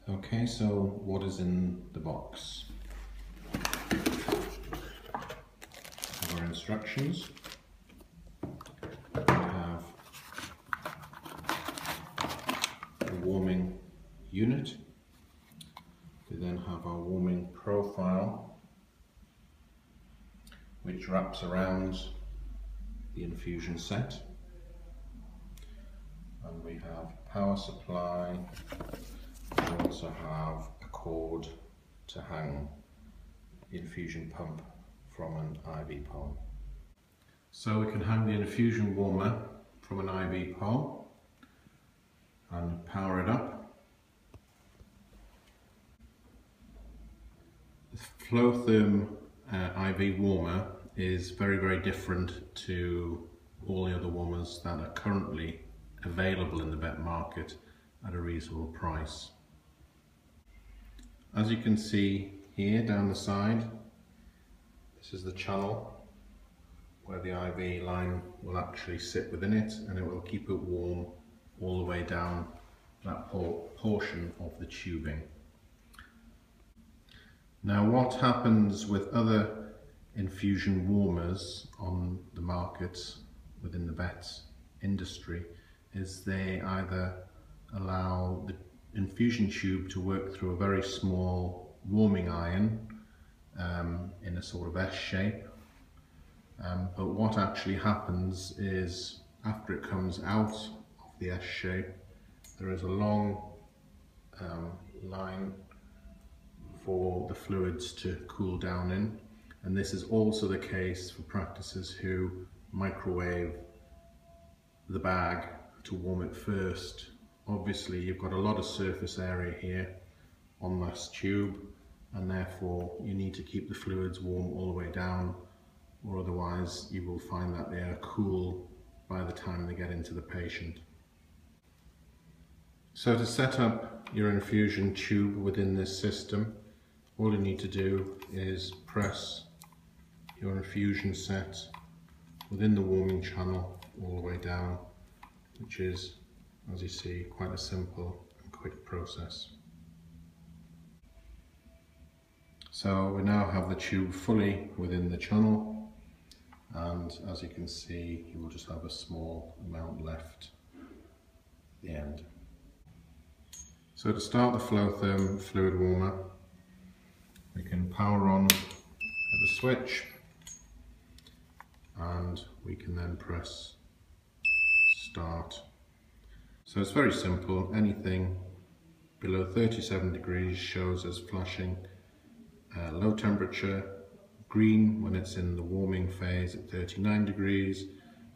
Okay, so what is in the box? Our instructions. We have a warming unit. We then have our warming profile, which wraps around the infusion set. And we have power supply. We also have a cord to hang the infusion pump from an IV pole. So we can hang the infusion warmer from an IV pole and power it up. The FloTherm IV warmer is very different to all the other warmers that are currently available in the vet market at a reasonable price. As you can see here down the side, this is the channel where the IV line will actually sit within it, and it will keep it warm all the way down that portion of the tubing. Now, what happens with other infusion warmers on the market within the vet industry is they either allow the infusion tube to work through a very small warming iron in a sort of S shape, but what actually happens is after it comes out of the S shape, there is a long line for the fluids to cool down in, and this is also the case for practices who microwave the bag to warm it first. Obviously you've got a lot of surface area here on this tube, and therefore you need to keep the fluids warm all the way down, or otherwise you will find that they are cool by the time they get into the patient. So to set up your infusion tube within this system, all you need to do is press your infusion set within the warming channel all the way down, which is, as you see, quite a simple and quick process. So we now have the tube fully within the channel, and as you can see, you will just have a small amount left at the end. So to start the FloTherm fluid warmer, we can power on at the switch, and we can then press start. So it's very simple. Anything below 37 degrees shows as flashing low temperature, green when it's in the warming phase at 39 degrees,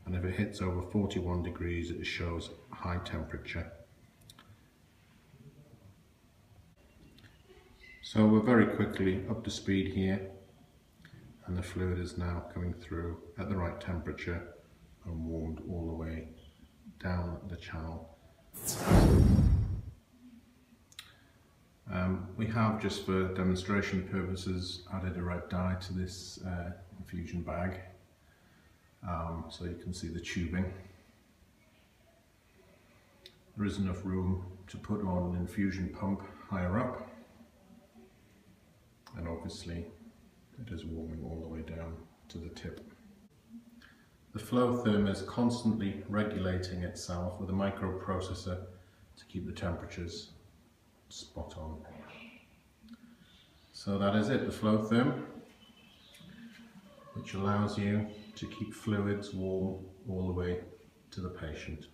and if it hits over 41 degrees it shows high temperature. So we're very quickly up to speed here, and the fluid is now coming through at the right temperature and warmed all the way down the channel. We have, just for demonstration purposes, added a red dye to this infusion bag, so you can see the tubing. There is enough room to put on an infusion pump higher up, and obviously it is warming all the way down to the tip. The FloTherm is constantly regulating itself with a microprocessor to keep the temperatures spot on. So that is it, the FloTherm, which allows you to keep fluids warm all the way to the patient.